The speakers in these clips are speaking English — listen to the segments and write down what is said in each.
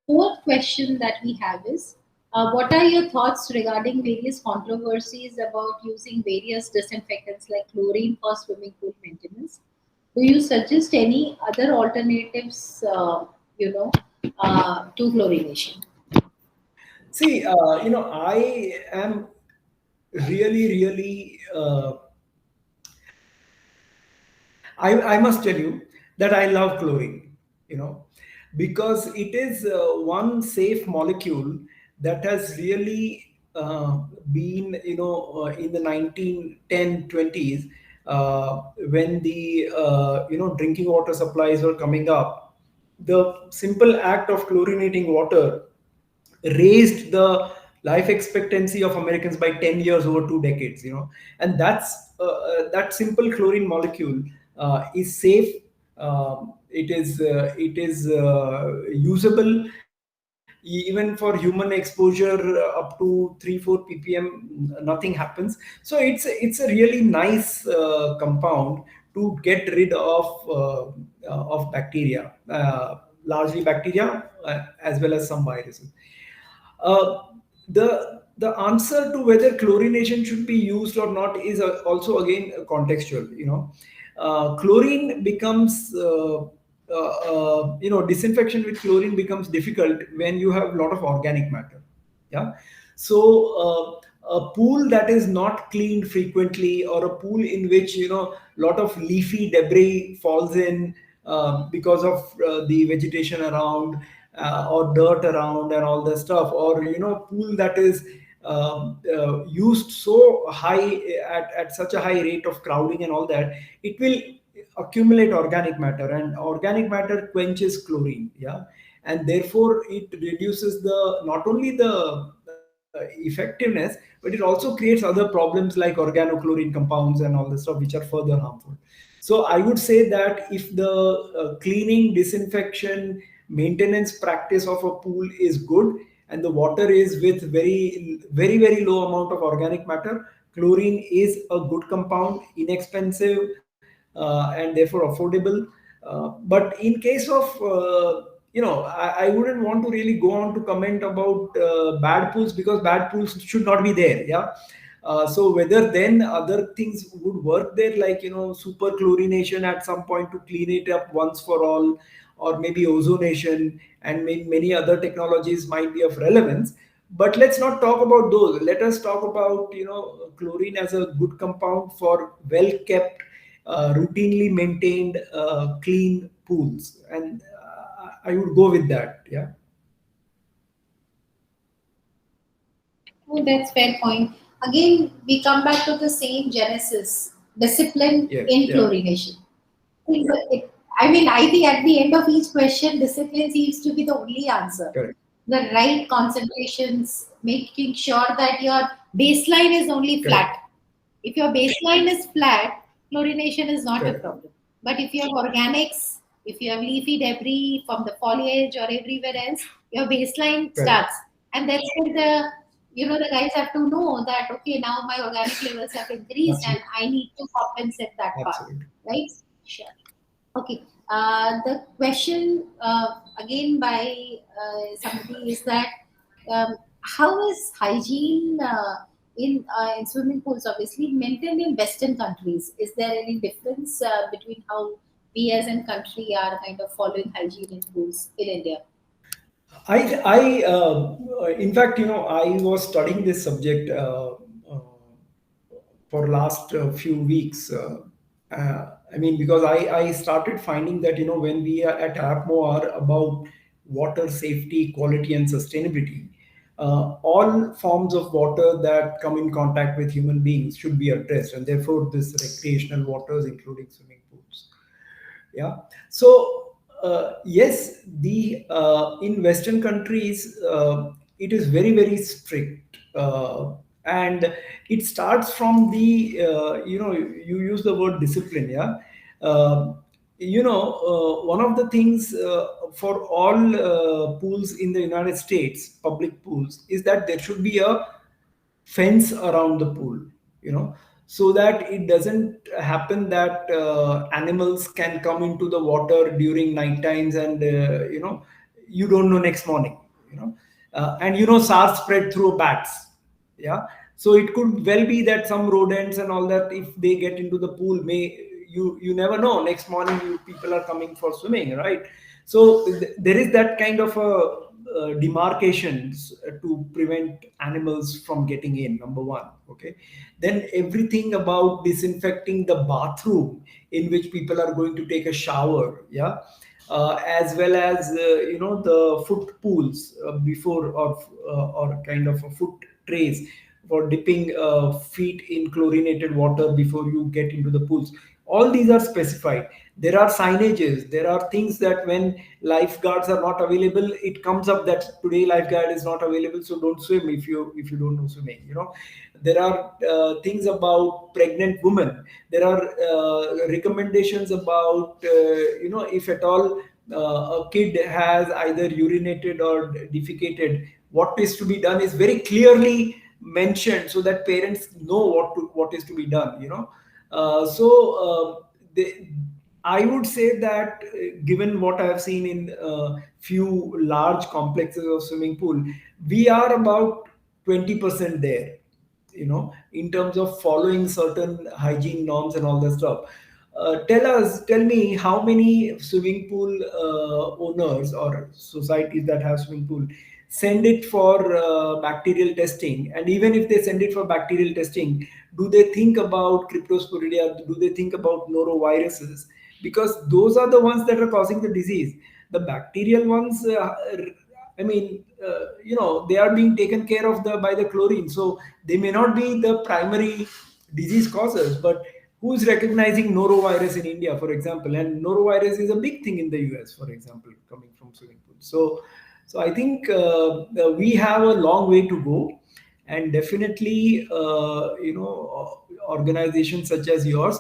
fourth question that we have is, what are your thoughts regarding various controversies about using various disinfectants like chlorine for swimming pool maintenance? Do you suggest any other alternatives, to chlorination? See, I am really, I must tell you that I love chlorine, you know, because it is one safe molecule that has really been, in the 1910-20s, when the, drinking water supplies were coming up. The simple act of chlorinating water raised the life expectancy of Americans by 10 years over 2 decades, and that simple chlorine molecule is safe. It is usable even for human exposure up to 3-4 ppm. Nothing happens. So it's a really nice compound to get rid of bacteria, largely bacteria, as well as some viruses. uh, the answer to whether chlorination should be used or not is also again contextual. Chlorine becomes disinfection with chlorine becomes difficult when you have a lot of organic matter. Yeah. So a pool that is not cleaned frequently, or a pool in which lot of leafy debris falls in because of the vegetation around, or dirt around and all that stuff, or pool that is used so high, at such a high rate of crowding and all that, it will accumulate organic matter, and organic matter quenches chlorine. Yeah. And therefore it reduces the not only the effectiveness, but it also creates other problems like organochlorine compounds and all the stuff, which are further harmful. So I would say that if the cleaning, disinfection, maintenance practice of a pool is good, and the water is with very low amount of organic matter, chlorine is a good compound, inexpensive, and therefore affordable. But in case of I wouldn't want to really go on to comment about bad pools, because bad pools should not be there. Yeah. So whether then other things would work there, like super chlorination at some point to clean it up once for all, or maybe ozonation, and many other technologies might be of relevance. But let's not talk about those. Let us talk about chlorine as a good compound for well kept, routinely maintained, clean pools, and I would go with that. Yeah. Oh, that's fair point. Again, we come back to the same genesis, discipline Yeah. in Yeah. chlorination. I mean, I think at the end of each question, discipline seems to be the only answer. Correct. The right concentrations, making sure that your baseline is only Correct. flat. If your baseline is flat, chlorination is not a Correct. problem. But if you have organics, if you have leafy debris from the foliage or everywhere else, your baseline Correct. starts. And that's where the guys have to know that, okay, now my organic levels have increased and Absolutely. I need to compensate that part, Absolutely. right? Sure. Okay. The question again by somebody is that, how is hygiene in swimming pools obviously maintained in Western countries? Is there any difference between how we as a country are kind of following hygiene in pools in India? In fact, I was studying this subject for last few weeks. I mean, because I started finding that, when we are at APMO are about water safety, quality, and sustainability, all forms of water that come in contact with human beings should be addressed, and therefore this recreational waters, including swimming pools. Yeah. So yes, the in Western countries, it is very strict, and it starts from the you use the word discipline. Yeah. uh, One of the things for all pools in the United States, public pools, is that there should be a fence around the pool, so that it doesn't happen that animals can come into the water during night times, and you don't know next morning, you know. And SARS spread through bats. Yeah. So it could well be that some rodents and all that, if they get into the pool, may you never know, next morning people are coming for swimming, right? So there is that kind of a demarcations to prevent animals from getting in, number one. Okay. Then everything about disinfecting the bathroom in which people are going to take a shower. Yeah. As well as the foot pools, before, or kind of a foot trays for dipping feet in chlorinated water before you get into the pools. All these are specified. There are signages, there are things that when lifeguards are not available, it comes up that today lifeguard is not available, so don't swim if you don't know swimming, there are things about pregnant women. There are recommendations about if at all a kid has either urinated or defecated, what is to be done is very clearly mentioned, so that parents know what is to be done, so they, I would say that, given what I have seen in few large complexes of swimming pool, we are about 20% there, in terms of following certain hygiene norms and all that stuff. Tell me, how many swimming pool owners or societies that have swimming pool send it for bacterial testing? And even if they send it for bacterial testing, do they think about cryptosporidia? Do they think about noroviruses? Because those are the ones that are causing the disease. The bacterial ones, I mean, they are being taken care of by the chlorine, so they may not be the primary disease causes. But who's recognizing norovirus in India, for example? And norovirus is a big thing in the US, for example, coming from swimming pools. So I think we have a long way to go, and definitely, organizations such as yours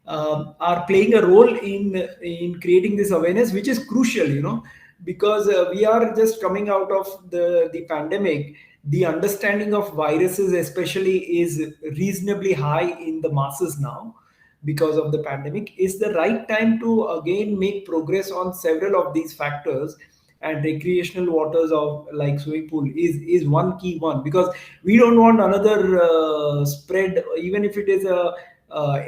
are playing a role in creating this awareness, which is crucial, because we are just coming out of the pandemic. The understanding of viruses especially is reasonably high in the masses now because of the pandemic. Is the right time to again make progress on several of these factors, and recreational waters of like swimming pool is one key one, because we don't want another spread, even if it is a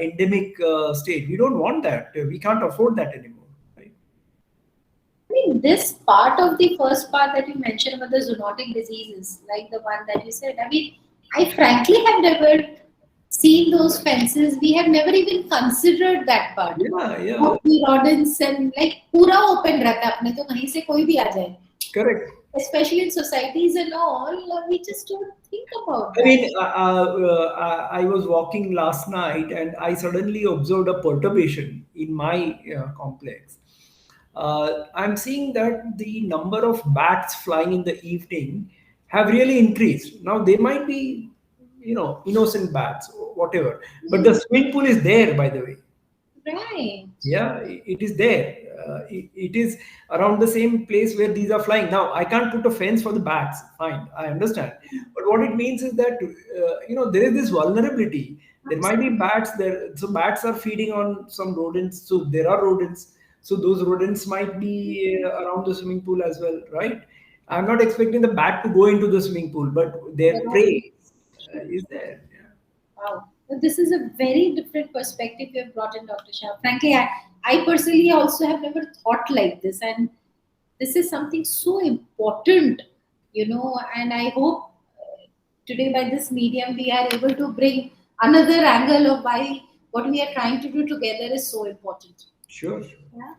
endemic state. We don't want that. We can't afford that anymore, right? I mean, this part of the first part that you mentioned about the zoonotic diseases, like the one that you said, I mean, I frankly have never seen those fences. We have never even considered that part Yeah, yeah, of the rodents and like पूरा open रहता है अपने तो कहीं से कोई भी आ जाए. correct. Especially in societies and all, we just don't think about I that. mean, I was walking last night and I suddenly observed a perturbation in my complex. I'm seeing that the number of bats flying in the evening have really increased. Now, they might be, innocent bats, or whatever, but the Mm, swimming pool is there, by the way. right. Yeah, it is there. It is around the same place where these are flying. Now I can't put a fence for the bats, fine, I understand, but what it means is that there is this vulnerability. There might be Absolutely. bats there, so bats are feeding on some rodents, so there are rodents, so those rodents might be around the swimming pool as well, right? I'm not expecting the bat to go into the swimming pool, but their Right. prey is there. Yeah. Wow. But this is a very different perspective you have brought in, Dr. Shah. Frankly, I personally also have never thought like this. And this is something so important, and I hope today by this medium we are able to bring another angle of why what we are trying to do together is so important. Sure, sure. Yeah.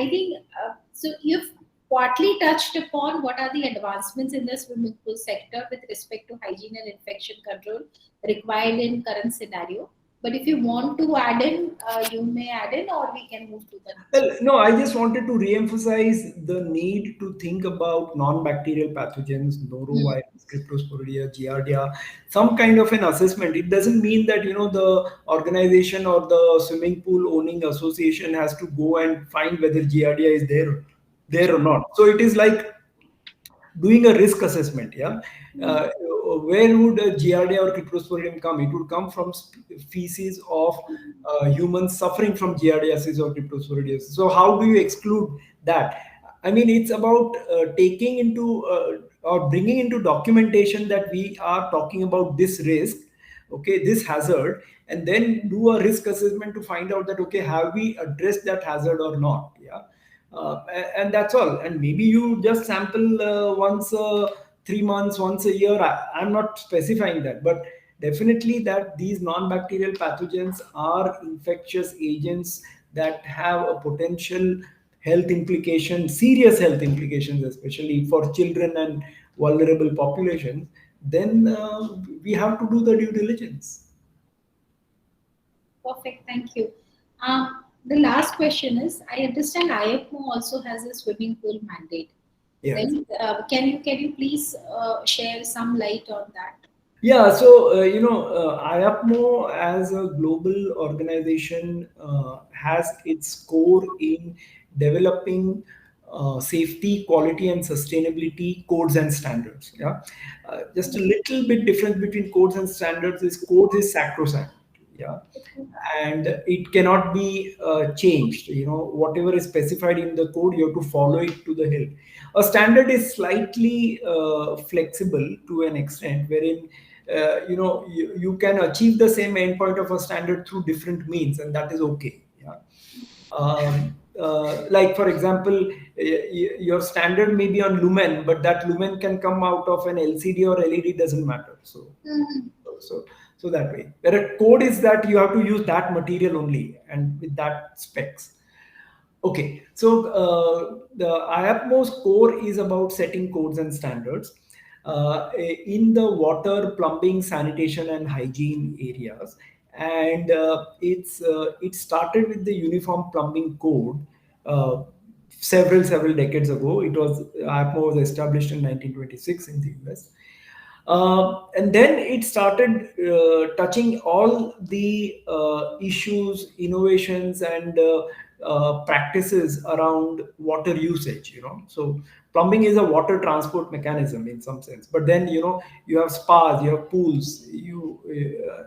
I think so. You've partly touched upon what are the advancements in the swimming pool sector with respect to hygiene and infection control required in current scenario. But if you want to add in, you may add in, or we can move to the next Well, one. no, I just wanted to re-emphasize the need to think about non-bacterial pathogens, Hmm. norovirus, cryptosporidia, giardia, some kind of an assessment. It doesn't mean that the organization or the swimming pool owning association has to go and find whether giardia is there or not. So it is like doing a risk assessment. Yeah. Hmm. uh, where would a giardia or cryptosporidium come? It would come from feces of humans suffering from giardiasis or cryptosporidiasis. So how do you exclude that? I mean, it's about taking into or bringing into documentation that we are talking about this risk, okay, this hazard, and then do a risk assessment to find out that, okay, have we addressed that hazard or not? Yeah. And that's all. And maybe you just sample once 3 months, once a year. I'm not specifying that, but definitely that these non-bacterial pathogens are infectious agents that have a potential health implication, serious health implications, especially for children and vulnerable populations. Then we have to do the due diligence. Perfect. Thank you. The last question is: I understand IAPMO also has a swimming pool mandate, Yes. right? Can you please share some light on that? Yeah, so IAPMO as a global organization has its core in developing safety, quality, and sustainability codes and standards. Yeah, just a little bit difference between codes and standards is codes is sacrosanct. Yeah, Okay. and it cannot be changed. Whatever is specified in the code, you have to follow it to the hill. A standard is slightly flexible to an extent, wherein you can achieve the same endpoint of a standard through different means, and that is okay. Yeah. Like for example, your standard may be on lumen, but that lumen can come out of an LCD or LED, doesn't matter. Mhm. So so that way, where a code is that you have to use that material only and with that specs. Okay, so the IAPMO's core is about setting codes and standards in the water, plumbing, sanitation, and hygiene areas. And it started with the Uniform Plumbing Code uh, several decades ago. It was IAPMO was established in 1926 in the US. And then it started touching all the issues, innovations, and practices around water usage. So plumbing is a water transport mechanism in some sense. But then you have spas, you have pools,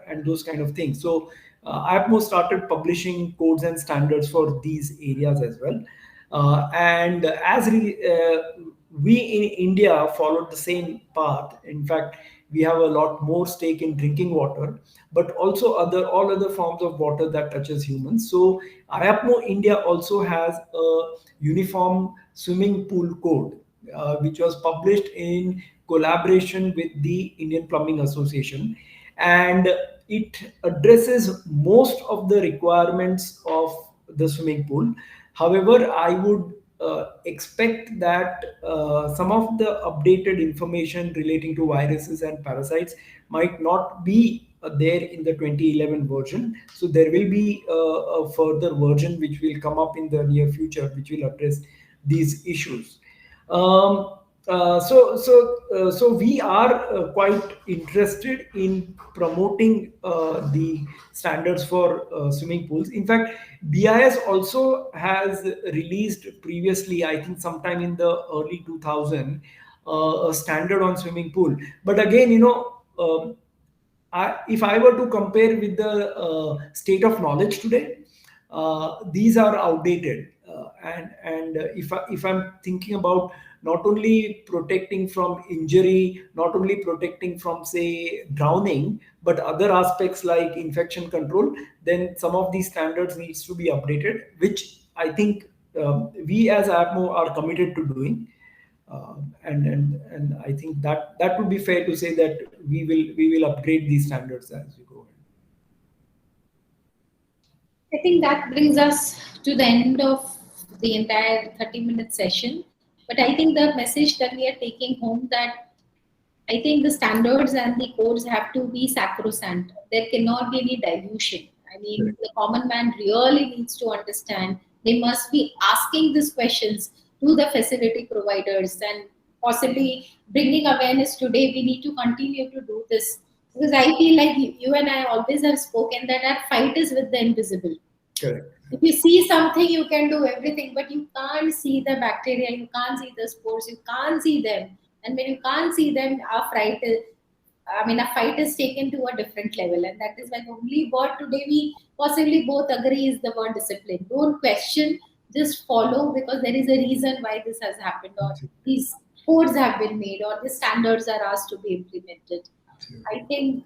and those kind of things. So IAPMO started publishing codes and standards for these areas as well. And we in India followed the same path. In fact, we have a lot more stake in drinking water, but also all other forms of water that touches humans. So IAPMO India also has a uniform swimming pool code, which was published in collaboration with the Indian Plumbing Association, and it addresses most of the requirements of the swimming pool. However, I would expect that some of the updated information relating to viruses and parasites might not be there in the 2011 version. So there will be a further version which will come up in the near future, which will address these issues. Um, so we are quite interested in promoting the standards for swimming pools. In fact, BIS also has released previously, I think sometime in the early 2000, a standard on swimming pool. But again, if I were to compare with the state of knowledge today, these are outdated. If I'm thinking about not only protecting from injury, not only protecting from, say, drowning, but other aspects like infection control, then some of these standards needs to be updated, which I think we as APMO are committed to doing. And I think that would be fair to say that we will upgrade these standards as we go. I think that brings us to the end of the entire 30-minute session. But I think the message that we are taking home, that I think the standards and the codes have to be sacrosanct. There cannot be any dilution. I mean, Correct. the common man really needs to understand. They must be asking these questions to the facility providers, and possibly bringing awareness today. We need to continue to do this, because I feel like you and I always have spoken that our fight is with the invisible. Correct. If you see something, you can do everything, but you can't see the bacteria, you can't see the spores, you can't see them. And when you can't see them, our fight is taken to a different level. And that is why the only word today we possibly both agree is the word discipline. Don't question, just follow because there is a reason why this has happened, or these codes have been made, or the standards are asked to be implemented. I Absolutely. think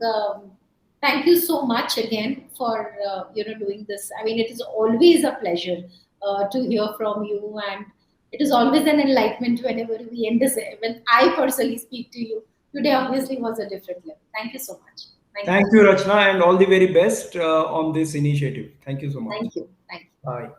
thank you so much again for doing this. I mean, it is always a pleasure to hear from you, and it is always an enlightenment whenever we end this. When I personally speak to you today, obviously was a different level. Thank you so much. Thank you. Thank you, Rachna, and all the very best on this initiative. Thank you so much. Thank you. Thank you. Bye.